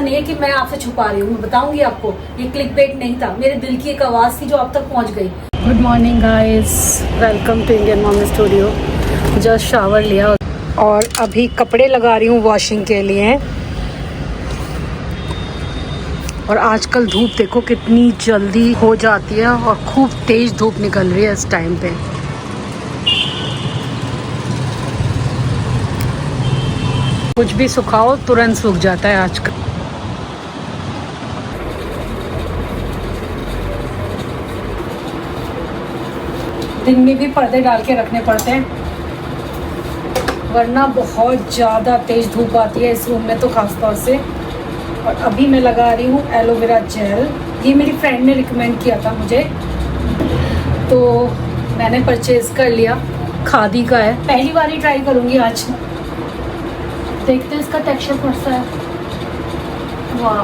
नहीं है कि मैं आपसे छुपा रही हूँ, मैं बताऊंगी आपको। ये क्लिकबेट नहीं था, मेरे दिल की एक आवाज़ थी जो आप तक पहुँच गई। Good morning guys, welcome to Indian mom studio. Just shower लिया और अभी कपड़े लगा रही हूँ वॉशिंग के लिए। और आजकल धूप देखो कितनी जल्दी हो जाती है और खूब तेज़ धूप निकल रही है इस टाइम पे। कुछ भी सुखाओ तुरंत सूख जाता है आजकल। दिन में भी पर्दे डाल के रखने पड़ते हैं वरना बहुत ज़्यादा तेज़ धूप आती है इस रूम में तो खास तौर से। और अभी मैं लगा रही हूँ एलोवेरा जेल। ये मेरी फ्रेंड ने रिकमेंड किया था मुझे, तो मैंने परचेज़ कर लिया। खादी का है, पहली बार ही ट्राई करूँगी आज। देखते हैं इसका टेक्सचर कैसा है। वाह,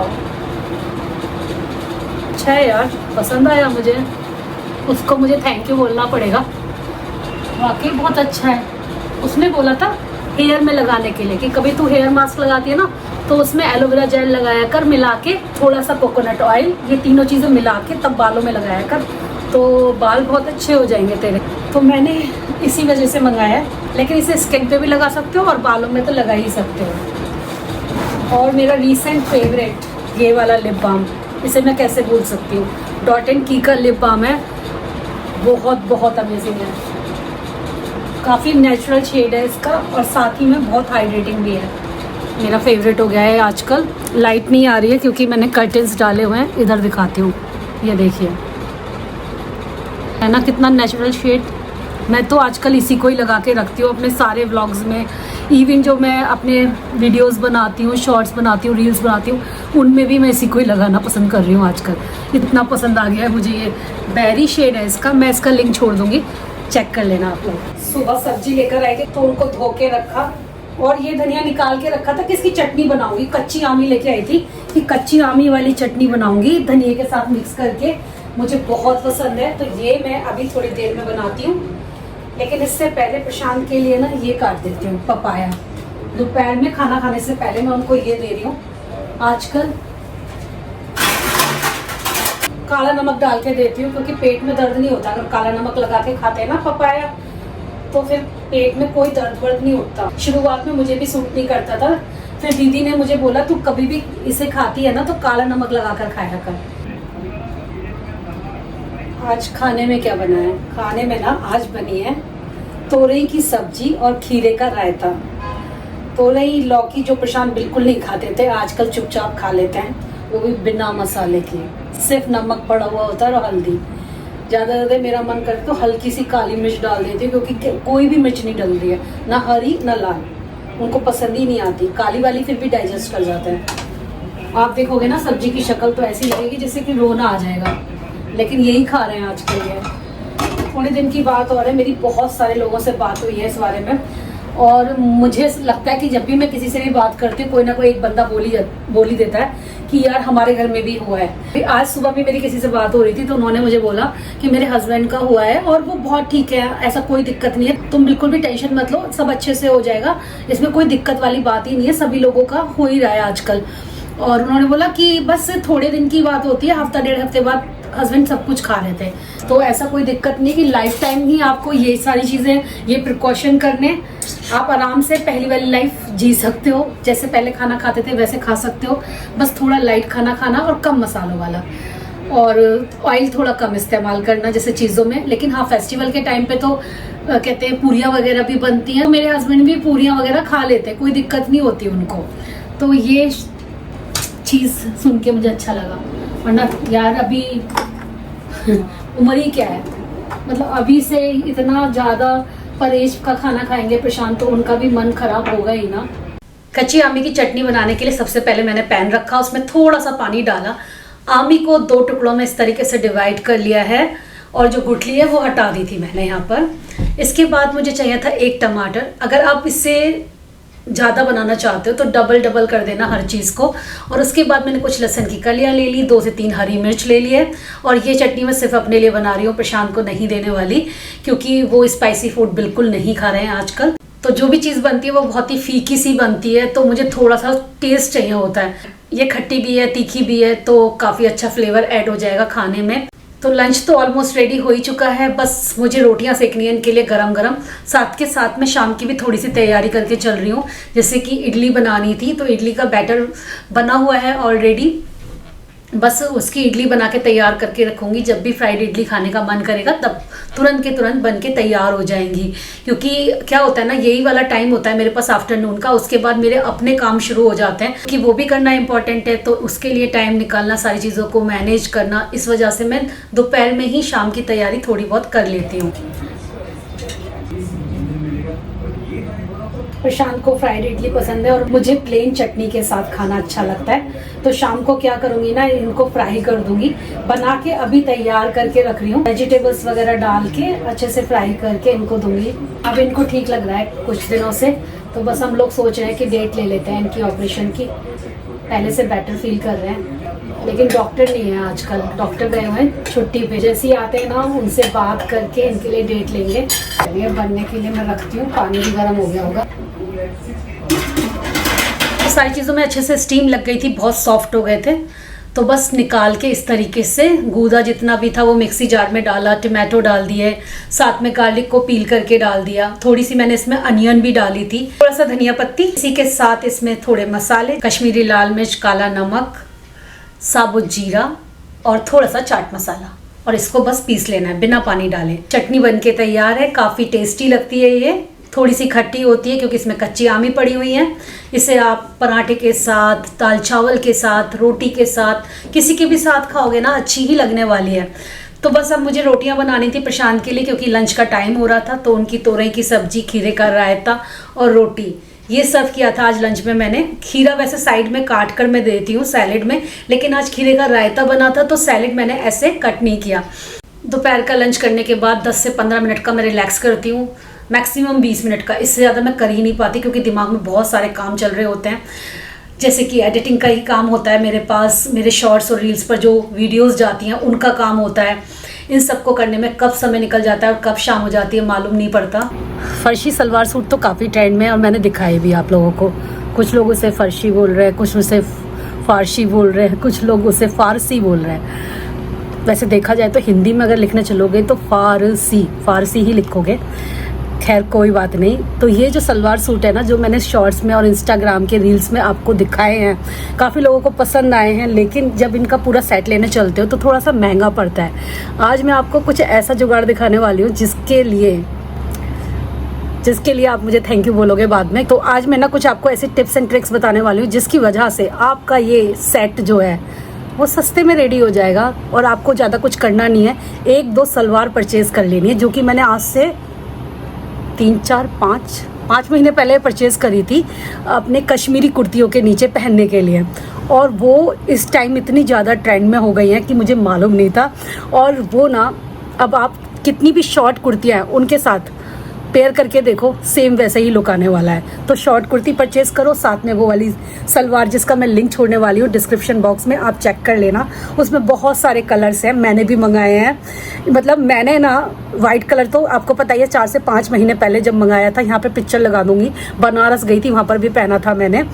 अच्छा है यार, पसंद आया मुझे। उसको मुझे थैंक यू बोलना पड़ेगा, वाकई बहुत अच्छा है। उसने बोला था हेयर में लगाने के लिए कि कभी तू हेयर मास्क लगाती है ना तो उसमें एलोवेरा जेल लगाया कर मिला के, थोड़ा सा कोकोनट ऑयल, ये तीनों चीज़ें मिला के तब बालों में लगाया कर, तो बाल बहुत अच्छे हो जाएंगे तेरे। तो मैंने इसी वजह से मंगाया है, लेकिन इसे स्किन पे भी लगा सकते हो और बालों में तो लगा ही सकते हो। और मेरा रीसेंट फेवरेट ये वाला लिप बाम, इसे मैं कैसे भूल सकती हूँ। डॉट एंड की का लिप बाम है, बहुत अमेजिंग है। काफ़ी नेचुरल शेड है इसका और साथ ही में बहुत हाइड्रेटिंग भी है। मेरा फेवरेट हो गया है आजकल। लाइट नहीं आ रही है क्योंकि मैंने कर्टेंस डाले हुए हैं, इधर दिखाती हूँ, ये देखिए है ना कितना नेचुरल शेड। मैं तो आजकल इसी को ही लगा के रखती हूँ अपने सारे व्लॉग्स में। इवन जो मैं अपने वीडियोस बनाती हूँ, शॉर्ट्स बनाती हूँ, रील्स बनाती हूँ, उनमें भी मैं इसी को ही लगाना पसंद कर रही हूँ आजकल। इतना पसंद आ गया है मुझे। ये बेरी शेड है इसका, मैं इसका लिंक छोड़ दूँगी, चेक कर लेना आप लोग। सुबह सब्जी लेकर आए थे तो उनको धो के रखा और ये धनिया निकाल के रखा था कि इसकी चटनी बनाऊंगी। कच्ची आमी लेके आई थी कि कच्ची आमी वाली चटनी बनाऊंगी धनिया के साथ मिक्स करके, मुझे बहुत पसंद है। तो ये मैं अभी थोड़ी देर में बनाती हूँ, लेकिन इससे पहले प्रशांत के लिए ना ये काट देती हूँ पपाया। दोपहर में खाना खाने से पहले मैं उनको ये दे रही हूँ। आजकल काला नमक डाल के देती हूँ क्योंकि पेट में दर्द नहीं होता अगर काला नमक लगा के खाते हैं ना पपाया, तो फिर पेट में कोई दर्द वर्द नहीं होता। शुरुआत में मुझे भी सूट नहीं करता था, फिर दीदी ने मुझे बोला तू कभी भी इसे खाती है ना तो काला नमक लगा कर खाया कर। आज खाने में क्या बना है? खाने में ना आज बनी है तोरई की सब्जी और खीरे का रायता। तोरई लौकी जो प्रशांत बिल्कुल नहीं खाते थे, आजकल चुपचाप खा लेते हैं, वो भी बिना मसाले के, सिर्फ नमक पड़ा हुआ होता है और हल्दी। ज़्यादा मेरा मन करे तो हल्की सी काली मिर्च डाल देती हूँ क्योंकि कोई भी मिर्च नहीं डल रही है, ना हरी ना लाल, उनको पसंद ही नहीं आती। काली वाली फिर भी डाइजेस्ट कर जाता है। आप देखोगे ना सब्जी की शक्ल तो ऐसी लगेगी जैसे कि रोना आ जाएगा, लेकिन यही खा रहे हैं आजकल। ये थोड़े दिन की बात और है, मेरी बहुत सारे लोगों से बात हुई है इस बारे में और मुझे लगता है कि जब भी मैं किसी से भी बात करती हूँ कोई ना कोई एक बंदा बोल ही देता है कि यार हमारे घर में भी हुआ है। आज सुबह भी मेरी किसी से बात हो रही थी तो उन्होंने मुझे बोला कि मेरे हस्बैंड का हुआ है और वो बहुत ठीक है, ऐसा कोई दिक्कत नहीं है, तुम बिल्कुल भी टेंशन मत लो, सब अच्छे से हो जाएगा, इसमें कोई दिक्कत वाली बात ही नहीं है, सभी लोगों का हो ही रहा है आजकल। और उन्होंने बोला कि बस थोड़े दिन की बात होती है, हफ्ता डेढ़ हफ्ते बाद हस्बैंड सब कुछ खा रहे थे, तो ऐसा कोई दिक्कत नहीं कि लाइफ टाइम ही आपको ये सारी चीज़ें, ये प्रिकॉशन करने, आप आराम से पहली वाली लाइफ जी सकते हो, जैसे पहले खाना खाते थे वैसे खा सकते हो, बस थोड़ा लाइट खाना खाना और कम मसालों वाला, और ऑयल थोड़ा कम इस्तेमाल करना जैसे चीज़ों में। लेकिन हाँ, फेस्टिवल के टाइम पे तो कहते हैं पूरियाँ वगैरह भी बनती हैं, तो मेरे हस्बैंड भी पूरियाँ वगैरह खा लेते हैं, कोई दिक्कत नहीं होती उनको। तो ये चीज़ सुन के मुझे अच्छा लगा, वरना यार अभी उम्र ही क्या है, मतलब अभी से इतना ज़्यादा परहेज का खाना खाएंगे प्रशांत तो उनका भी मन खराब होगा ही ना। कच्ची आमी की चटनी बनाने के लिए सबसे पहले मैंने पैन रखा, उसमें थोड़ा सा पानी डाला, आमी को 2 टुकड़ों में इस तरीके से डिवाइड कर लिया है और जो गुठली है वो हटा दी थी मैंने यहाँ पर। इसके बाद मुझे चाहिए था 1 टमाटर। अगर आप इससे ज़्यादा बनाना चाहते हो तो डबल कर देना हर चीज़ को। और उसके बाद मैंने कुछ लहसुन की कलियाँ ले ली, 2 से 3 हरी मिर्च ले ली है। और ये चटनी मैं सिर्फ अपने लिए बना रही हूँ, प्रशांत को नहीं देने वाली, क्योंकि वो स्पाइसी फूड बिल्कुल नहीं खा रहे हैं आजकल। तो जो भी चीज़ बनती है वो बहुत ही फीकी सी बनती है, तो मुझे थोड़ा सा टेस्ट चाहिए होता है। ये खट्टी भी है, तीखी भी है, तो काफ़ी अच्छा फ्लेवर ऐड हो जाएगा खाने में। तो लंच तो ऑलमोस्ट रेडी हो ही चुका है, बस मुझे रोटियां सेकनी है इनके लिए गरम गरम। साथ के साथ में शाम की भी थोड़ी सी तैयारी करके चल रही हूँ, जैसे कि इडली बनानी थी, तो इडली का बैटर बना हुआ है ऑलरेडी। बस उसकी इडली बना के तैयार करके रखूँगी, जब भी फ्राइड इडली खाने का मन करेगा तब तुरंत के तुरंत बन के तैयार हो जाएंगी। क्योंकि क्या होता है ना, यही वाला टाइम होता है मेरे पास आफ्टरनून का, उसके बाद मेरे अपने काम शुरू हो जाते हैं कि वो भी करना इंपॉर्टेंट है, तो उसके लिए टाइम निकालना, सारी चीज़ों को मैनेज करना, इस वजह से मैं दोपहर में ही शाम की तैयारी थोड़ी बहुत कर लेती हूँ। प्रशांत को फ्राइड इडली पसंद है और मुझे प्लेन चटनी के साथ खाना अच्छा लगता है, तो शाम को क्या करूँगी ना, इनको फ्राई कर दूंगी। बना के अभी तैयार करके रख रही हूँ, वेजिटेबल्स वगैरह डाल के अच्छे से फ्राई करके इनको दूंगी। अब इनको ठीक लग रहा है कुछ दिनों से, तो बस हम लोग सोच रहे हैं कि डेट ले लेते हैं इनकी ऑपरेशन की। पहले से बेटर फील कर रहे हैं, लेकिन डॉक्टर नहीं है आजकल, डॉक्टर गए हुए हैं छुट्टी पे। जैसे ही आते हैं ना, उनसे बात करके इनके लिए डेट लेंगे। ये बनने के लिए मैं रखती हूँ, पानी भी गर्म हो गया होगा। तो सारी चीज़ों में अच्छे से स्टीम लग गई थी, बहुत सॉफ्ट हो गए थे, तो बस निकाल के इस तरीके से गूदा जितना भी था वो मिक्सी जार में डाला, टमाटो डाल दिए, साथ में गार्लिक को पील करके डाल दिया, थोड़ी सी मैंने इसमें अनियन भी डाली थी, थोड़ा सा धनिया पत्ती, इसी के साथ इसमें थोड़े मसाले, कश्मीरी लाल मिर्च, काला नमक, साबुत जीरा और थोड़ा सा चाट मसाला, और इसको बस पीस लेना है बिना पानी डाले। चटनी बनके तैयार है, काफ़ी टेस्टी लगती है ये, थोड़ी सी खट्टी होती है क्योंकि इसमें कच्ची आमी पड़ी हुई है। इसे आप पराठे के साथ, दाल चावल के साथ, रोटी के साथ, किसी के भी साथ खाओगे ना, अच्छी ही लगने वाली है। तो बस अब मुझे रोटियां बनानी थी प्रशांत के लिए, क्योंकि लंच का टाइम हो रहा था, तो उनकी तोरई की सब्जी, खीरे का रायता और रोटी ये सर्व किया था आज लंच में मैंने। खीरा वैसे साइड में काट कर मैं देती हूँ सैलेड में, लेकिन आज खीरे का रायता बना था तो सैलेड मैंने ऐसे कट नहीं किया। दोपहर का लंच करने के बाद 10 से 15 मिनट का मैं रिलैक्स करती हूँ, मैक्सिमम 20 मिनट का, इससे ज़्यादा मैं कर ही नहीं पाती क्योंकि दिमाग में बहुत सारे काम चल रहे होते हैं। जैसे कि एडिटिंग का ही काम होता है मेरे पास, मेरे शॉर्ट्स और रील्स पर जो वीडियोस जाती हैं उनका काम होता है। इन सबको करने में कब समय निकल जाता है और कब शाम हो जाती है मालूम नहीं पड़ता। फर्शी सलवार सूट तो काफ़ी ट्रेंड में है और मैंने दिखाई भी आप लोगों को। कुछ लोग उसे फर्शी बोल रहे हैं, कुछ उसे फारसी बोल रहे हैं, कुछ लोग उसे फारसी बोल रहे हैं। वैसे देखा जाए तो हिंदी में अगर लिखने चलोगे तो फारसी ही लिखोगे। खैर कोई बात नहीं। तो ये जो सलवार सूट है ना, जो मैंने शॉर्ट्स में और इंस्टाग्राम के रील्स में आपको दिखाए हैं, काफ़ी लोगों को पसंद आए हैं, लेकिन जब इनका पूरा सेट लेने चलते हो तो थोड़ा सा महंगा पड़ता है। आज मैं आपको कुछ ऐसा जुगाड़ दिखाने वाली हूँ जिसके लिए आप मुझे थैंक यू बोलोगे बाद में। तो आज मैं ना कुछ आपको ऐसे टिप्स एंड ट्रिक्स बताने वाली हूँ जिसकी वजह से आपका ये सेट जो है वो सस्ते में रेडी हो जाएगा और आपको ज़्यादा कुछ करना नहीं है। 1-2 सलवार परचेज़ कर लेनी है, जो कि मैंने आज से 3-4-5 महीने पहले परचेज़ करी थी अपने कश्मीरी कुर्तियों के नीचे पहनने के लिए, और वो इस टाइम इतनी ज़्यादा ट्रेंड में हो गई हैं कि मुझे मालूम नहीं था। और वो ना, अब आप कितनी भी शॉर्ट कुर्तियाँ हैं उनके साथ पेयर करके देखो, सेम वैसे ही लुक आने वाला है। तो शॉर्ट कुर्ती परचेज़ करो, साथ में वो वाली सलवार जिसका मैं लिंक छोड़ने वाली हूँ डिस्क्रिप्शन बॉक्स में, आप चेक कर लेना। उसमें बहुत सारे कलर्स हैं, मैंने भी मंगाए हैं। मतलब मैंने ना वाइट कलर तो आपको पता ही है, 4 से 5 महीने पहले जब मंगाया था, यहाँ पे पिक्चर लगा दूंगी, बनारस गई थी वहाँ पर भी पहना था मैंने।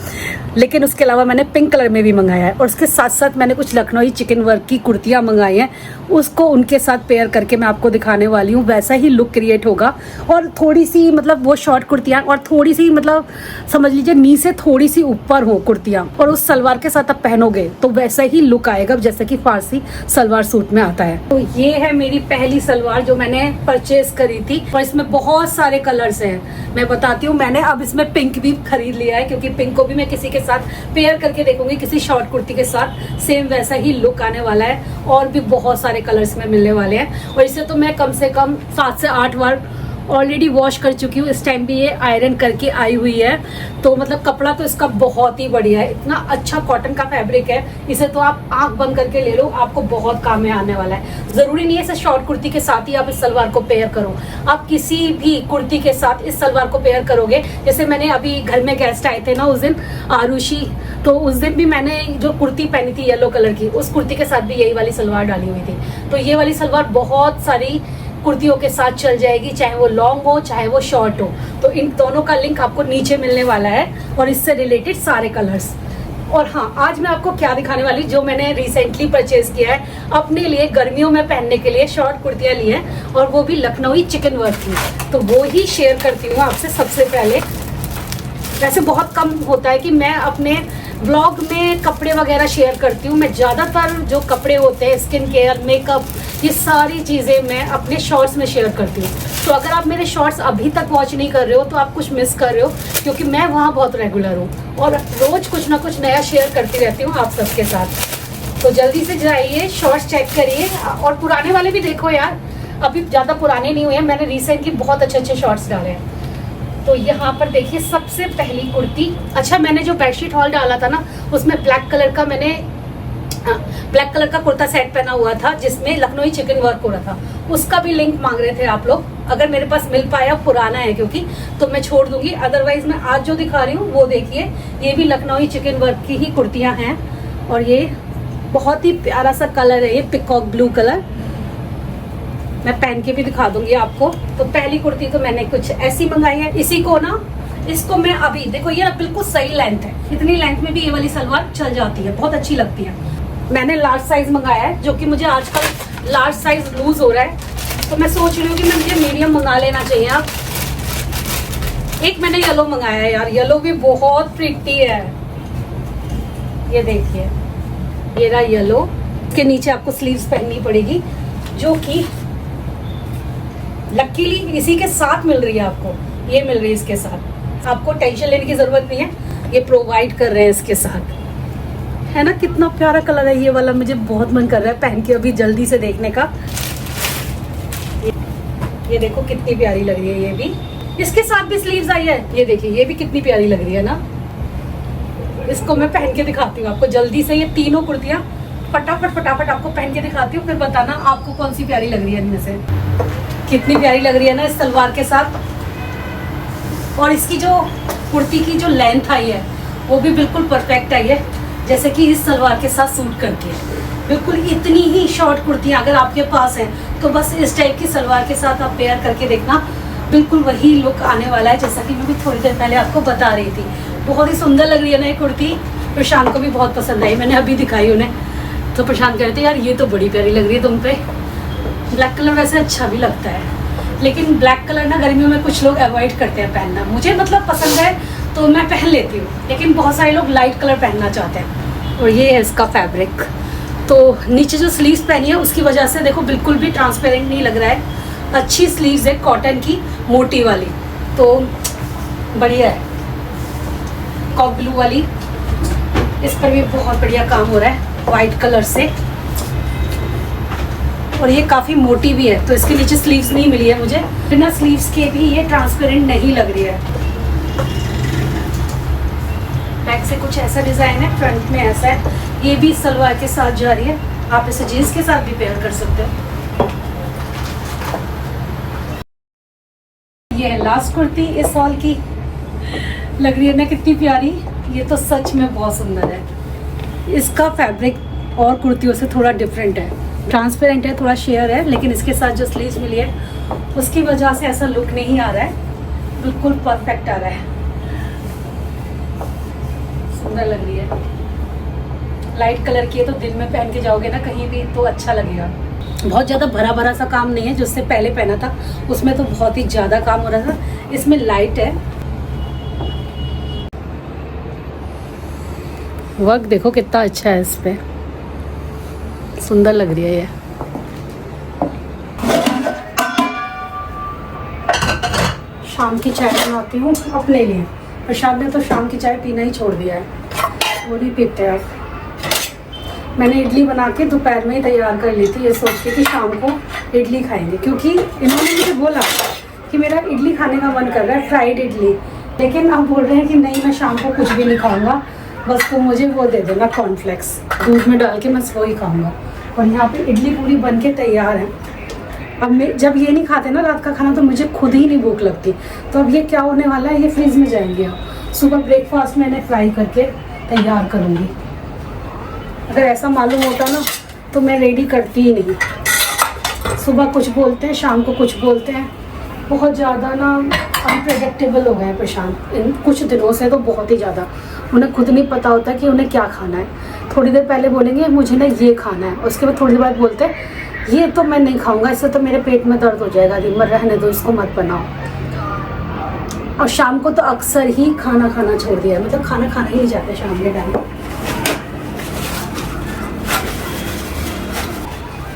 लेकिन उसके अलावा मैंने पिंक कलर में भी मंगाया है, और उसके साथ साथ मैंने कुछ लखनऊ चिकन वर्क की कुर्तियाँ मंगाई हैं, उसको उनके साथ पेयर करके मैं आपको दिखाने वाली हूँ। वैसा ही लुक क्रिएट होगा, और थोड़ी सी मतलब वो शॉर्ट कुर्तियाँ और थोड़ी सी मतलब समझ लीजिए नी से थोड़ी सी ऊपर हो कुर्तियाँ, और उस सलवार के साथ आप पहनोगे तो वैसा ही लुक आएगा जैसे कि फारसी सलवार सूट में आता है। तो ये है मेरी पहली सलवार जो मैंने परचेज करी थी, और इसमें बहुत सारे कलर्स हैं। मैं बताती हूँ, मैंने अब इसमें पिंक भी खरीद लिया है, क्योंकि पिंक को भी मैं किसी के साथ पेयर करके देखूंगी, किसी शॉर्ट कुर्ती के साथ सेम वैसा ही लुक आने वाला है। और भी बहुत सारे कलर्स में मिलने वाले हैं, और इसे तो मैं कम से कम 7 से 8 बार ऑलरेडी वॉश कर चुकी हूँ। इस टाइम भी ये आयरन करके आई हुई है, तो मतलब कपड़ा तो इसका बहुत ही बढ़िया है, इतना अच्छा कॉटन का फैब्रिक है। इसे तो आप आंख बंद करके ले लो, आपको बहुत काम में आने वाला है। जरूरी नहीं है इसे शॉर्ट कुर्ती के साथ ही आप इस सलवार को पेयर करो, आप किसी भी कुर्ती के साथ इस सलवार को पेयर करोगे। जैसे मैंने अभी घर में गेस्ट आए थे ना उस दिन, आरुषि, तो उस दिन भी मैंने जो कुर्ती पहनी थी येलो कलर की, उस कुर्ती के साथ भी यही वाली सलवार डाली हुई थी। तो ये वाली सलवार बहुत सारी कुर्तियों के साथ चल जाएगी, चाहे वो लॉन्ग हो चाहे वो शॉर्ट हो। तो इन दोनों का लिंक आपको नीचे मिलने वाला है और इससे रिलेटेड सारे कलर्स। और हाँ, आज मैं आपको क्या दिखाने वाली, जो मैंने रिसेंटली परचेज किया है अपने लिए गर्मियों में पहनने के लिए शॉर्ट कुर्तियाँ ली हैं, और वो भी लखनवी चिकन वर्क की। तो वो ही शेयर करती हूँ आपसे सबसे पहले। वैसे बहुत कम होता है कि मैं अपने ब्लॉग में कपड़े वगैरह शेयर करती हूँ। मैं ज़्यादातर जो कपड़े होते हैं, स्किन केयर, मेकअप, ये सारी चीज़ें मैं अपने शॉर्ट्स में शेयर करती हूँ। तो अगर आप मेरे शॉर्ट्स अभी तक वॉच नहीं कर रहे हो तो आप कुछ मिस कर रहे हो, क्योंकि मैं वहाँ बहुत रेगुलर हूँ और रोज़ कुछ ना कुछ नया शेयर करती रहती हूँ आप सबके साथ। तो जल्दी से जाइए, शॉर्ट्स चेक करिए और पुराने वाले भी देखो यार, अभी ज़्यादा पुराने नहीं हुए हैं, मैंने रिसेंटली बहुत अच्छे अच्छे शॉर्ट्स डाले हैं। तो यहाँ पर देखिए सबसे पहली कुर्ती, अच्छा मैंने जो बेडशीट हॉल डाला था ना उसमें ब्लैक कलर का ब्लैक कलर का कुर्ता सेट पहना हुआ था जिसमें लखनवी चिकन वर्क हो रहा था। उसका भी लिंक मांग रहे थे आप लोग, अगर मेरे पास मिल पाया, पुराना है क्योंकि, तो मैं छोड़ दूंगी। अदरवाइज मैं आज जो दिखा रही हूँ वो देखिए, ये भी लखनवी चिकन वर्क की ही कुर्तियाँ हैं और ये बहुत ही प्यारा सा कलर है, ये पिकॉक ब्लू कलर। मैं पहन के भी दिखा दूंगी आपको। तो पहली कुर्ती तो मैंने कुछ ऐसी मंगाई है। इसी को ना, इसको मैं अभी देखो, ये बिल्कुल सही लेंथ है, इतनी लेंथ में भी ये वाली सलवार चल जाती है, बहुत अच्छी लगती है। मैंने लार्ज साइज मंगाया है, जो कि मुझे आजकल लार्ज साइज लूज हो रहा है, तो मैं सोच रही हूँ कि मुझे मीडियम मंगा लेना चाहिए। अब एक मैंने येलो मंगाया है यार, येलो भी बहुत प्रिटी है। ये देखिए, ये रहा येलो। इसके नीचे आपको स्लीव्स पहननी पड़ेगी, जो कि लकीली इसी के साथ मिल रही है आपको, ये मिल रही है इसके साथ, आपको टेंशन लेने की जरूरत नहीं है, ये प्रोवाइड कर रहे हैं इसके साथ। है ना, कितना प्यारा कलर है ये वाला, मुझे बहुत मन कर रहा है पहन के अभी जल्दी से देखने का। ये देखो कितनी प्यारी लग रही है, ये भी इसके साथ भी स्लीव्स आई है। ये देखिए, ये भी कितनी प्यारी लग रही है ना। इसको मैं पहन के दिखाती हूँ आपको जल्दी से, ये तीनों कुर्तियाँ फटाफट आपको पहन के दिखाती हूँ, फिर बताना आपको कौन सी प्यारी लग रही है इनमें से। कितनी प्यारी लग रही है ना इस सलवार के साथ। और इसकी जो कुर्ती की जो लेंथ आई है वो भी बिल्कुल परफेक्ट आई है, जैसे कि इस सलवार के साथ सूट करती है। बिल्कुल इतनी ही शॉर्ट कुर्तियाँ अगर आपके पास हैं तो बस इस टाइप की सलवार के साथ आप पेयर करके देखना, बिल्कुल वही लुक आने वाला है, जैसा कि मैं भी थोड़ी देर पहले आपको बता रही थी। बहुत ही सुंदर लग रही है ना ये कुर्ती, प्रशांत को भी बहुत पसंद आई, मैंने अभी दिखाई उन्हें, तो प्रशांत कह रहे थे यार ये तो बड़ी प्यारी लग रही है तुम पे। ब्लैक कलर वैसे अच्छा भी लगता है, लेकिन ब्लैक कलर ना गर्मियों में कुछ लोग अवॉइड करते हैं पहनना। मुझे मतलब पसंद है तो मैं पहन लेती हूँ, लेकिन बहुत सारे लोग लाइट कलर पहनना चाहते हैं। और ये है इसका फैब्रिक। तो नीचे जो स्लीव्स पहनी है उसकी वजह से देखो बिल्कुल भी ट्रांसपेरेंट नहीं लग रहा है, अच्छी स्लीव्स है, कॉटन की मोटी वाली, तो बढ़िया है। कॉक ब्लू वाली, इस पर भी बहुत बढ़िया काम हो रहा है वाइट कलर से, और ये काफ़ी मोटी भी है, तो इसके नीचे स्लीव्स नहीं मिली है मुझे, बिना स्लीव्स के भी ये ट्रांसपेरेंट नहीं लग रही है। बैक से कुछ ऐसा डिज़ाइन है, फ्रंट में ऐसा है, ये भी सलवार के साथ जा रही है, आप इसे जीन्स के साथ भी पेयर कर सकते हो। ये है लास्ट कुर्ती इस हॉल की, लग रही है ना कितनी प्यारी, ये तो सच में बहुत सुंदर है। इसका फैब्रिक और कुर्तियों से थोड़ा डिफरेंट है, ट्रांसपेरेंट है, थोड़ा शेयर है, लेकिन इसके साथ जो स्लीव्स मिली है उसकी वजह से ऐसा लुक नहीं आ रहा है, बिल्कुल परफेक्ट आ रहा है, सुंदर लग रही है। लाइट कलर की है तो दिन में पहन के जाओगे ना कहीं भी तो अच्छा लगेगा। बहुत ज़्यादा भरा भरा सा काम नहीं है, जो उससे पहले पहना था उसमें तो बहुत ही ज़्यादा काम हो रहा था, इसमें लाइट है। वर्क देखो कितना अच्छा है इस पे, सुंदर लग रही है ये। शाम की चाय बनाती हूँ अपने लिए, प्रशांत ने तो शाम की चाय पीना ही छोड़ दिया है, वो नहीं पीते हैं। मैंने इडली बना के दोपहर में ही तैयार कर ली थी, ये सोच के कि शाम को इडली खाएंगे, क्योंकि इन्होंने मुझे बोला कि मेरा इडली खाने का मन कर रहा है, फ्राइड इडली, लेकिन अब बोल रहे हैं कि नहीं मैं शाम को कुछ भी नहीं खाऊंगा, बस तुम मुझे वो दे देना कॉर्नफ्लेक्स, दूध में डाल के मैं वो ही खाऊंगा। और यहाँ पे इडली पूरी बन के तैयार है। अब मैं जब ये नहीं खाते ना रात का खाना तो मुझे खुद ही नहीं भूख लगती, तो अब ये क्या होने वाला है, ये फ्रीज में जाएंगे। अब सुबह ब्रेकफास्ट में इन्हें फ्राई करके तैयार करूँगी। अगर ऐसा मालूम होता ना तो मैं रेडी करती ही नहीं। सुबह कुछ बोलते हैं, शाम को कुछ बोलते हैं। बहुत ज़्यादा ना अनप्रेडिक्टेबल हो गए हैं प्रशांत इन कुछ दिनों से, तो बहुत ही ज़्यादा। उन्हें खुद नहीं पता होता कि उन्हें क्या खाना है। थोड़ी देर पहले बोलेंगे मुझे ना ये खाना है, उसके बाद थोड़ी देर बाद बोलते हैं ये तो मैं नहीं खाऊंगा, इससे तो मेरे पेट में दर्द हो जाएगा, दिन भर रहने दो, इसको मत बनाओ। और शाम को तो अक्सर ही खाना खाना छोड़ दिया है, मतलब खाना खाना ही नहीं चाहते शाम के टाइम।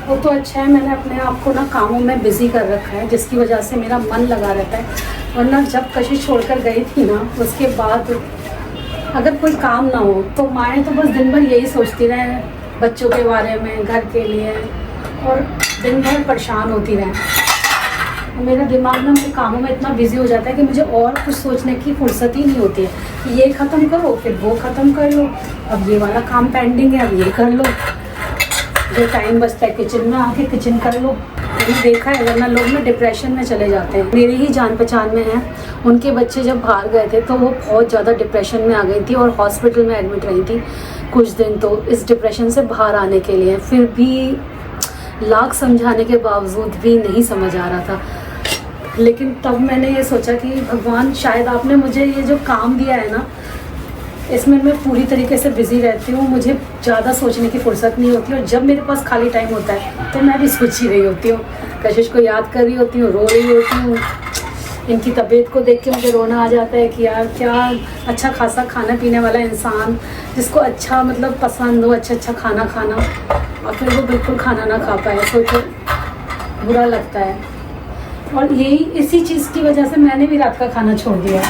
वो तो अच्छा है, मैंने अपने आप को ना कामों में बिजी कर रखा है, जिसकी वजह से मेरा मन लगा रहता है। वरना जब कशिश छोड़कर गई थी ना, उसके बाद अगर कोई काम ना हो तो माएँ तो बस दिन भर यही सोचती रहे बच्चों के बारे में, घर के लिए, और दिन भर परेशान होती रहे। मेरा दिमाग ना मेरे कामों में इतना बिजी हो जाता है कि मुझे और कुछ सोचने की फुर्सत ही नहीं होती है कि ये ख़त्म करो, फिर वो ख़त्म कर लो, अब ये वाला काम पेंडिंग है, अब ये कर लो, जो टाइम बचता है किचन में आके किचन कर लो। मैंने देखा है वरना लोग ना डिप्रेशन में चले जाते हैं। मेरी ही जान पहचान में है, उनके बच्चे जब बाहर गए थे तो वो बहुत ज़्यादा डिप्रेशन में आ गई थी और हॉस्पिटल में एडमिट रही थी कुछ दिन। तो इस डिप्रेशन से बाहर आने के लिए फिर भी लाख समझाने के बावजूद भी नहीं समझ आ रहा था। लेकिन तब मैंने ये सोचा कि भगवान शायद आपने मुझे ये जो काम दिया है ना, इसमें मैं पूरी तरीके से बिज़ी रहती हूँ, मुझे ज़्यादा सोचने की फुर्सत नहीं होती। और जब मेरे पास खाली टाइम होता है तो मैं भी सोच ही रही होती हूँ, कशिश को याद कर रही होती हूँ, रो रही होती हूँ। इनकी तबीयत को देख के मुझे रोना आ जाता है कि यार क्या अच्छा खासा खाना पीने वाला इंसान, जिसको अच्छा मतलब पसंद हो अच्छा खाना खाना, और फिर वो बिल्कुल खाना ना खा पाए, सोचो बुरा लगता है। और यही इसी चीज़ की वजह से मैंने भी रात का खाना छोड़ दिया।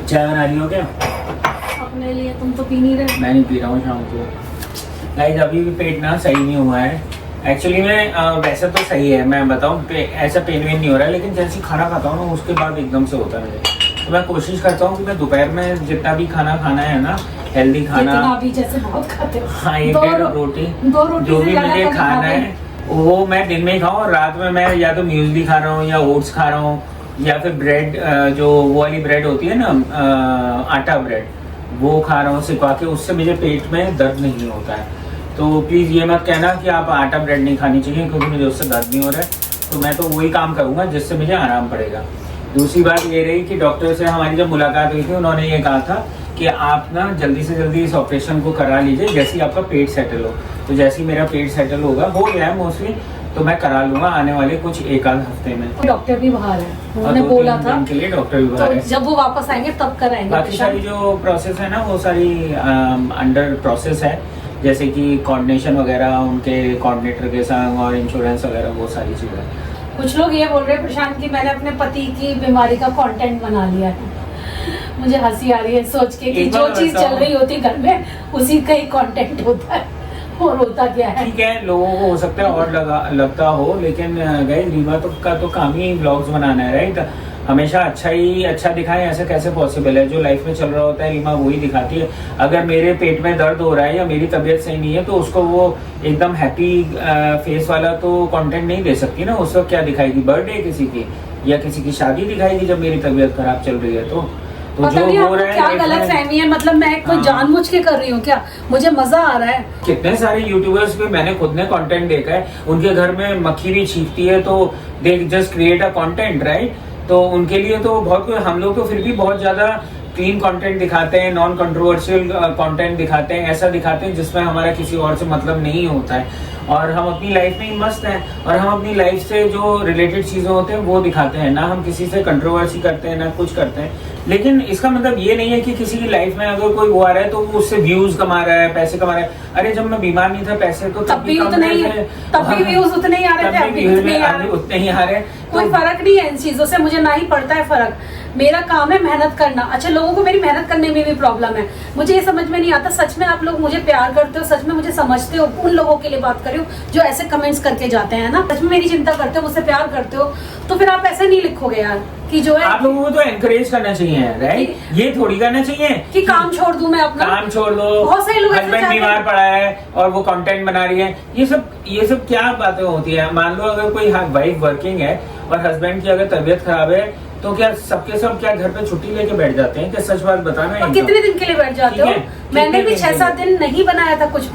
चाय बना रही हो क्या? अपने लिए तुम तो पी नहीं रहे। मैं नहीं पी रहा हूँ शाम को। गाइस अभी भी पेट ना सही नहीं हुआ है एक्चुअली। मैं वैसे तो सही है, मैं बताऊँ ऐसा पेन वेन नहीं हो रहा है, लेकिन जैसे खाना खाता हूँ ना उसके बाद एकदम से होता है मुझे। तो मैं कोशिश करता हूँ कि मैं दोपहर में जितना भी खाना खाना है ना, हेल्दी खाना, अभी जैसे बहुत खाते हो, हाँ एक डेढ़ रोटी जो भी मुझे खाना है वो मैं दिन में ही खाऊँ, और रात में मैं या तो म्यूसली खा रहा हूँ या ओट्स खा रहा हूँ, या फिर ब्रेड जो वो वाली ब्रेड होती है ना आटा ब्रेड, वो खा रहा हूँ सिकवा के, उससे मुझे पेट में दर्द नहीं होता है। तो प्लीज़ ये मत कहना कि आप आटा ब्रेड नहीं खानी चाहिए, क्योंकि मुझे उससे दर्द नहीं हो रहा है। तो मैं तो वही काम करूँगा जिससे मुझे आराम पड़ेगा। दूसरी बात ये रही कि डॉक्टर से हमारी जब मुलाकात हुई थी, उन्होंने ये कहा था कि आप ना जल्दी से जल्दी इस ऑपरेशन को करा लीजिए जैसे ही आपका पेट सेटल हो। तो जैसे ही मेरा पेट सेटल होगा, हो गया है मोस्टली, तो मैं करा लूंगा आने वाले कुछ एक आध हफ्ते में। डॉक्टर भी बाहर है, उन्होंने बोला था के लिए डॉक्टर भी बाहर है, जब वो वापस आएंगे तब कराएंगे। बाकी सारी जो प्रोसेस है ना वो सारी अंडर प्रोसेस है, जैसे कि कोऑर्डिनेशन वगैरह उनके कोऑर्डिनेटर के साथ और इंश्योरेंस वगैरह, वो सारी चीज़ें। कुछ लोग ये बोल रहे हैं प्रशांत कि मैंने अपने पति की बीमारी का कंटेंट बना लिया है। मुझे हंसी आ रही है सोच के कि जो चीज चल रही होती घर में उसी का ही कंटेंट होता है, और होता क्या है। ठीक है, लोगों को हो सकता है और लगता हो, लेकिन गाइस रीमा का तो काम ही व्लॉग्स बनाना है, राइट? हमेशा अच्छा दिखाएं, ऐसा कैसे पॉसिबल है? जो लाइफ में चल रहा होता है रीमा वही दिखाती है। अगर मेरे पेट में दर्द हो रहा है या मेरी तबीयत सही नहीं है तो उसको वो एकदम हैप्पी फेस वाला तो कंटेंट नहीं दे सकती ना। उस वक्त क्या दिखाएगी? बर्थडे किसी की या किसी की शादी दिखाएगी जब मेरी तबीयत खराब चल रही है। तो जो हो रहा है क्या गलत फहमी है? मतलब मैं कोई जानबूझ के कर रही हूँ क्या? मुझे मजा आ रहा है। कितने सारे यूट्यूबर्स पे मैंने खुद ने कंटेंट देखा है, उनके घर में मक्खी भी छींकती है तो they just create a content, right? तो उनके लिए तो बहुत कुछ, हम लोग तो फिर भी बहुत ज्यादा क्लीन कंटेंट दिखाते हैं, नॉन कंट्रोवर्शियल कंटेंट दिखाते हैं, ऐसा दिखाते हैं जिसमें हमारा किसी और से मतलब नहीं होता है, और हम अपनी लाइफ में ही मस्त हैं, और हम अपनी लाइफ से जो रिलेटेड चीजें होते हैं वो दिखाते हैं। ना हम किसी से कंट्रोवर्सी करते हैं ना कुछ करते हैं। लेकिन इसका मतलब ये नहीं है कि किसी की लाइफ में अगर कोई वो आ रहा है तो वो उससे व्यूज कमा रहा है, पैसे कमा रहा है। अरे जब मैं बीमार नहीं था पैसे तो तब भी उतने ही आ रहे थे, उतने ही आ रहे। कोई फर्क नहीं है इन चीजों से, मुझे ना ही पड़ता है फर्क। मेरा काम है मेहनत करना। अच्छा, लोगों को मेरी मेहनत करने में भी प्रॉब्लम है, मुझे ये समझ में नहीं आता सच में आप लोग मुझे प्यार करते हो, सच में मुझे समझते हो? उन लोगों के लिए बात कर रही हूँ जो ऐसे कमेंट्स करके जाते हैं ना, सच में मेरी चिंता करते हो, मुझसे प्यार करते हो, तो फिर आप ऐसे नहीं लिखोगे यार कि जो है आप लोगों को तो एनकरेज करना चाहिए, राइट? ये थोड़ी करना चाहिए कि काम छोड़ दूं मैं अपना, काम छोड़ दो, बहुत सारे लोग हस्बैंड बीमार पड़ा है और वो कंटेंट बना रही है। ये सब क्या बातें होती है? मान लो अगर कोई वाइफ वर्किंग है और हस्बैंड की अगर तबीयत खराब है तो क्या सबके सब क्या घर पे छुट्टी लेके बैठ जाते हैं? क्या सच बात बताना है? कितने दिन के लिए बैठ जाते हो? मैंने भी 6-7 दिन नहीं बनाया था, कुछ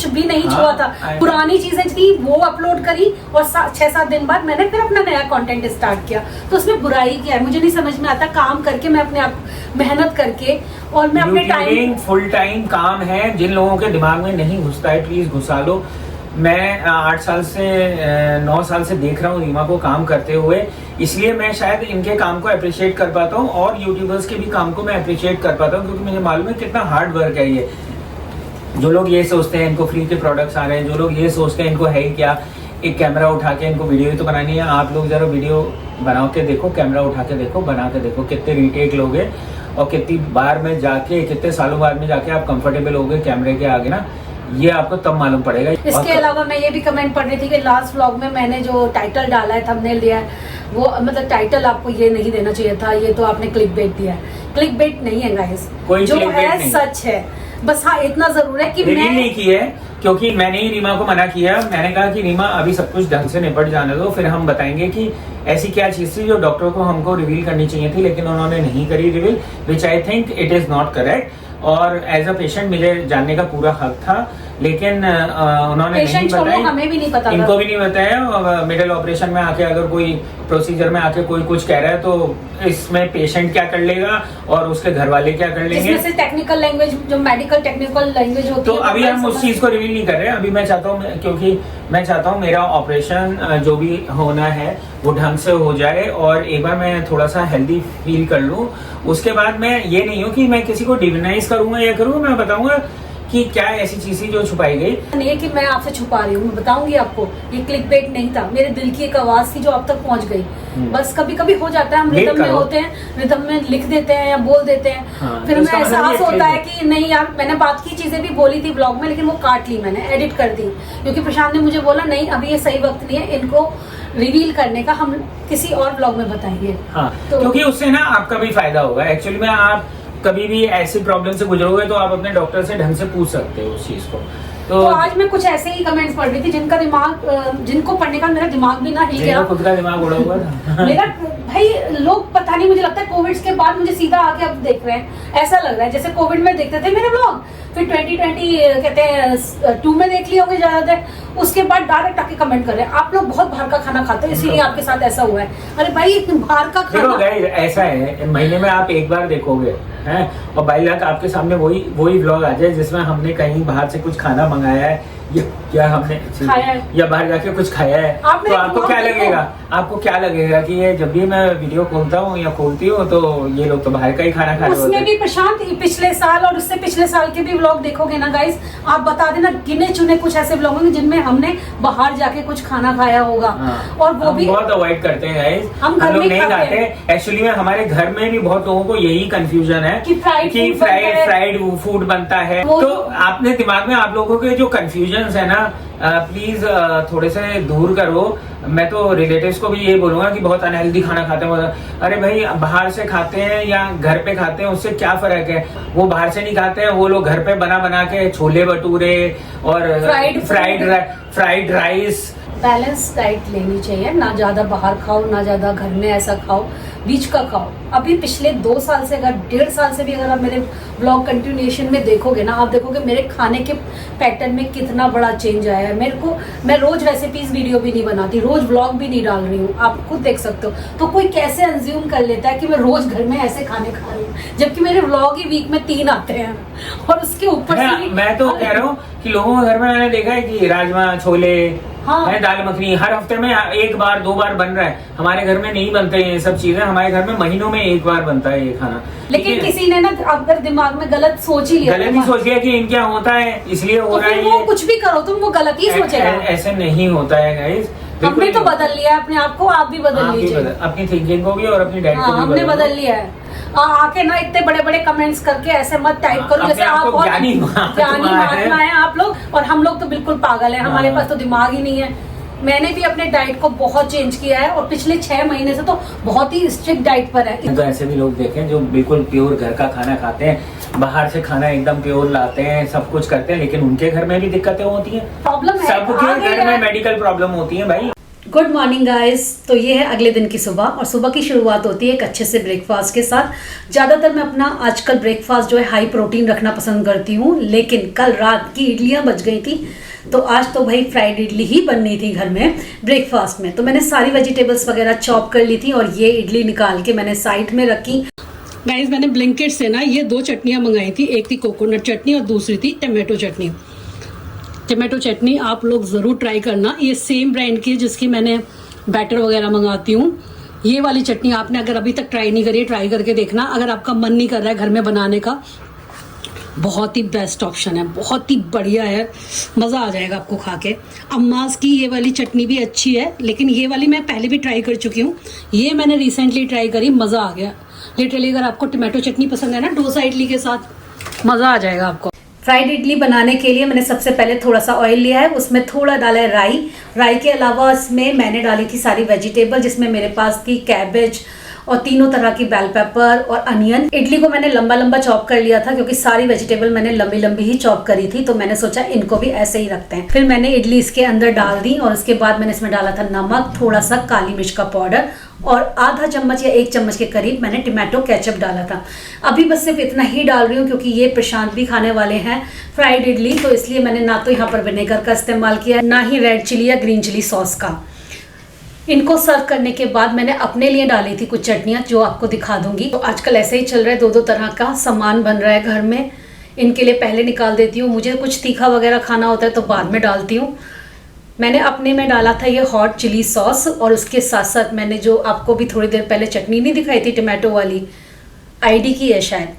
भी नहीं छुआ था, पुरानी चीजें थी वो अपलोड करी और 6-7 दिन बाद मैंने फिर अपना नया कंटेंट स्टार्ट किया। तो उसमें बुराई क्या है? मुझे नहीं समझ में आता। काम करके मैं अपने आप मेहनत करके और मैं अपने टाइम, फुल टाइम काम है, जिन लोगों के दिमाग में नहीं घुसता है प्लीज घुसा लो। मैं 8 साल से 9 साल से देख रहा हूँ रीमा को काम करते हुए, इसलिए मैं शायद इनके काम को अप्रिशिएट कर पाता हूँ और यूट्यूबर्स के भी काम को मैं अप्रिशिएट कर पाता हूँ, क्योंकि मुझे मालूम है कितना हार्ड वर्क है ये। जो लोग ये सोचते हैं इनको फ्री के प्रोडक्ट्स आ रहे हैं, जो लोग ये सोचते हैं इनको है ही क्या, एक कैमरा उठा के इनको वीडियो तो बनानी है। आप लोग जरा वीडियो बना के देखो, कैमरा उठा के देखो, बना के देखो, कितने रीटेक लोगे और कितनी बार में जाके, कितने सालों बाद में जाके आप कंफर्टेबल होगे कैमरे के आगे ना, ये आपको तब मालूम पड़ेगा। इसके अलावा मैं ये भी कमेंट पढ़ रही थी कि लास्ट व्लॉग में मैंने जो टाइटल डाला है, थंबनेल दिया है, वो मतलब टाइटल आपको ये नहीं देना चाहिए था, ये तो आपने क्लिक बेट दिया है। क्लिक बेट नहीं है गाइस, जो है सच है। बस हाँ इतना जरूर है कि मैं नहीं की है, क्योंकि मैंने ही रीमा को मना किया। मैंने कहा कि रीमा अभी सब कुछ ढंग से निपट जाने दो, फिर हम बताएंगे कि ऐसी क्या चीज थी जो डॉक्टर को हमको रिवील करनी चाहिए थी, लेकिन उन्होंने नहीं करी reveal, which I think it is not correct. और एज अ पेशेंट मुझे जानने का पूरा हक था, लेकिन उन्होंने नहीं बताया, हमें भी नहीं पता, इनको भी नहीं बताया। मिडिल ऑपरेशन में आके अगर कोई प्रोसीजर में आके कोई कुछ कह रहा है तो इसमें पेशेंट क्या कर लेगा और उसके घर वाले क्या कर लेंगे, इसमें से टेक्निकल लैंग्वेज, जो मेडिकल टेक्निकल लैंग्वेज होती है। तो अभी हम उस चीज को रिवील नहीं कर रहे हैं। अभी मैं चाहता हूँ, क्योंकि मैं चाहता हूँ मेरा ऑपरेशन जो भी होना है वो ढंग से हो जाए और एक बार मैं थोड़ा सा हेल्दी फील कर लूँ। उसके बाद मैं ये नहीं हूँ कि मैं किसी को डिविनाइज करूंगा या करूँगा, मैं बताऊंगा कि क्या ऐसी चीज थी जो छुपाई गई। नहीं है कि मैं आपसे छुपा रही हूँ, मैं बताऊंगी आपको। ये क्लिकबेट नहीं था, मेरे दिल की एक आवाज थी जो अब तक पहुंच गई। बस कभी कभी हो जाता है, हम रिदम में होते हैं, रिदम में लिख देते हैं या बोल देते हैं। हाँ, फिर हमें एहसास होता है कि नहीं यार, मैंने बात की चीजें भी बोली थी ब्लॉग में, लेकिन वो काट ली मैंने, एडिट कर दी, क्योंकि प्रशांत ने मुझे बोला नहीं अभी ये सही वक्त नहीं है इनको रिवील करने का, हम किसी और ब्लॉग में बताएंगे। हाँ, तो क्योंकि उससे ना आपका भी फायदा होगा। एक्चुअली में आप कभी भी ऐसी प्रॉब्लम से गुजरोगे तो आप अपने डॉक्टर से ढंग से पूछ सकते हो उस चीज को। तो आज मैं कुछ ऐसे ही कमेंट्स पढ़ रही थी जिनका दिमाग, जिनको पढ़ने का मेरा दिमाग भी ना हिल गया, खुद का दिमाग उड़ा हुआ था। मेरा भाई लोग पता नहीं, मुझे लगता है कोविड के बाद मुझे सीधा आके अब देख रहे हैं, ऐसा लग रहा है जैसे कोविड में देखते थे मेरे ब्लॉग, फिर 2020 कहते हैं 2 में देख लिया होगा ज्यादातर, उसके बाद डायरेक्ट आके कमेंट कर रहे हैं आप लोग बहुत बाहर का खाना खाते हो इसीलिए आपके साथ ऐसा हुआ है। अरे भाई बाहर का खाना ऐसा है, महीने में आप एक बार देखोगे हैं और 22 लाख आपके सामने वही व्लॉग आ जाए जिसमें हमने कहीं बाहर से कुछ खाना मंगाया है या हमने खाया है या बाहर जाके कुछ खाया है, तो आपको क्या लगेगा? आपको क्या लगेगा कि ये जब भी मैं वीडियो खोलता हूँ या खोलती हूँ तो ये लोग तो बाहर का ही खाना खा रहे होते हैं। उसमें भी प्रशांत पिछले साल और उससे पिछले साल के भी व्लॉग देखोगे ना गाइस, आप बता देना गिने चुने कुछ ऐसे व्लॉग होंगे जिनमें हमने बाहर जाके कुछ खाना खाया होगा। और वो भी बहुत अवॉइड करते हैं गाइस, हम लोग नहीं खाते। एक्चुअली में हमारे घर में भी बहुत लोगों को यही कंफ्यूजन है कि फ्राइड फूड बनता है। तो आपने दिमाग में आप लोगों के जो कंफ्यूजन है ना, प्लीज थोड़े से दूर करो। मैं तो रिलेटिव्स को भी ये बोलूंगा कि बहुत अनहेल्दी खाना खाते हैं। अरे भाई बाहर से खाते हैं या घर पे खाते हैं उससे क्या फर्क है? वो बाहर से नहीं खाते हैं, वो लोग घर पे बना के छोले भटूरे और फ्राइड राइस। बैलेंस डाइट लेनी चाहिए, ना ज्यादा बाहर खाओ ना ज्यादा घर में ऐसा खाओ, बीच का खाओ। अभी पिछले 2 साल से, अगर 1.5 साल से भी अगर आप मेरे ब्लॉग कंटिन्यूएशन में देखोगे ना, आप देखोगे मेरे खाने के पैटर्न में कितना बड़ा चेंज आया है। मैं रोज रेसिपीज वीडियो भी नहीं बनाती, रोज व्लॉग भी नहीं डाल रही हूँ, आप खुद देख सकते हो। तो कोई कैसे अंज्यूम कर लेता है कि मैं रोज घर में ऐसे खाने खा रही हूँ, जबकि मेरे व्लॉग ही वीक में 3 आते हैं। और उसके ऊपर मैं तो कह रहा हूँ कि लोगों के घर में मैंने देखा है कि राजमा छोले, हाँ, दाल मखनी हर हफ्ते में 1 बार 2 बार बन रहा है। हमारे घर में नहीं बनते ये सब चीजें, हमारे घर में महीनों में 1 बार बनता है ये खाना। लेकिन किसी ने ना अगर दिमाग में गलत सोच ही लिया कि इनके यहाँ होता है इसलिए हो रहा है। वो कुछ भी करो तुम, वो गलत ही सोचेगा। ऐसे नहीं होता है गाइस। हमने तो बदल लिया है अपने आप को, आप भी बदल लीजिए अपनी थिंकिंग को भी और अपनी डाइट को भी हमने बदल लिया है। आके ना इतने बड़े बड़े कमेंट्स करके ऐसे मत टाइप करो जैसे आप बहुत ज्ञानी महात्मा हैं आप लोग, और हम लोग तो बिल्कुल पागल हैं, हमारे पास तो दिमाग ही नहीं है। मैंने भी अपने डाइट को बहुत चेंज किया है और पिछले 6 महीने से तो बहुत ही स्ट्रिक्ट डाइट पर है। तो ऐसे भी लोग देखें जो बिल्कुल प्योर घर का खाना खाते हैं, बाहर से खाना एकदम प्योर लाते हैं, सब कुछ करते हैं, लेकिन उनके घर में भी दिक्कतें होती हैं। प्रॉब्लम है, सबके घर में मेडिकल प्रॉब्लम होती है भाई। Good morning guys. तो ये है अगले दिन की सुबह, और सुबह की शुरुआत होती है एक अच्छे से ब्रेकफास्ट के साथ। ज़्यादातर मैं अपना आजकल ब्रेकफास्ट जो है हाई प्रोटीन रखना पसंद करती हूँ, लेकिन कल रात की इडलियाँ बच गई थी, तो आज तो भाई फ्राइड इडली ही बननी थी घर में ब्रेकफास्ट में। तो मैंने सारी वेजिटेबल्स वगैरह चॉप कर ली थी और ये इडली निकाल के मैंने साइड में रखी। गाइस मैंने ब्लिंकिट से ना ये 2 चटनियाँ मंगाई थी, एक थी कोकोनट चटनी और दूसरी थी टमाटो चटनी। टमाटो चटनी आप लोग ज़रूर ट्राई करना, ये सेम ब्रांड की है जिसकी मैंने बैटर वगैरह मंगाती हूँ। ये वाली चटनी आपने अगर अभी तक ट्राई नहीं करी है, ट्राई करके देखना। अगर आपका मन नहीं कर रहा है घर में बनाने का, बहुत ही बेस्ट ऑप्शन है, बहुत ही बढ़िया है, मज़ा आ जाएगा आपको खा के। अम्मास की ये वाली चटनी भी अच्छी है, लेकिन ये वाली मैं पहले भी ट्राई कर चुकी हूँ, ये मैंने रिसेंटली ट्राई करी, मज़ा आ गया लिटरली। अगर आपको टमाटो चटनी पसंद है ना डोसा इडली के साथ, मज़ा आ जाएगा आपको। फ्राइड इडली बनाने के लिए मैंने सबसे पहले थोड़ा सा ऑयल लिया है, उसमें थोड़ा डाला है राई के अलावा इसमें मैंने डाली थी सारी वेजिटेबल, जिसमें मेरे पास थी कैबेज और 3 तरह की बेल पेपर और अनियन। इडली को मैंने लंबा लंबा चॉप कर लिया था, क्योंकि सारी वेजिटेबल मैंने लंबी लंबी ही चॉप करी थी, तो मैंने सोचा इनको भी ऐसे ही रखते हैं। फिर मैंने इडली इसके अंदर डाल दी और उसके बाद मैंने इसमें डाला था नमक, थोड़ा सा काली मिर्च का पाउडर और आधा चम्मच या 1 चम्मच के करीब मैंने टमाटो केचप डाला था। अभी बस सिर्फ इतना ही डाल रही हूँ, क्योंकि ये प्रशांत भी खाने वाले हैं फ्राइड इडली, तो इसलिए मैंने ना तो यहाँ पर विनेगर का इस्तेमाल किया, ना ही रेड चिली या ग्रीन चिली सॉस का। इनको सर्व करने के बाद मैंने अपने लिए डाली थी कुछ चटनियाँ, जो आपको दिखा दूंगी। तो आजकल ऐसे ही चल रहा है, 2 तरह का सामान बन रहा है घर में, इनके लिए पहले निकाल देती हूँ। मुझे कुछ तीखा वगैरह खाना होता है तो बाद में डालती हूँ। मैंने अपने में डाला था ये हॉट चिली सॉस, और उसके साथ साथ मैंने जो आपको भी थोड़ी देर पहले चटनी नहीं दिखाई थी टमाटो वाली, आईडी की है शायद,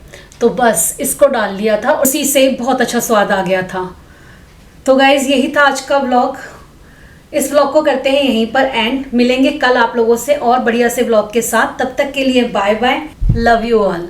तो बस इसको डाल लिया था, उसी से बहुत अच्छा स्वाद आ गया था। तो गाइज यही था आज का व्लॉग। इस व्लॉग को करते हैं यहीं पर एंड, मिलेंगे कल आप लोगों से और बढ़िया से व्लॉग के साथ। तब तक के लिए bye bye, love you all.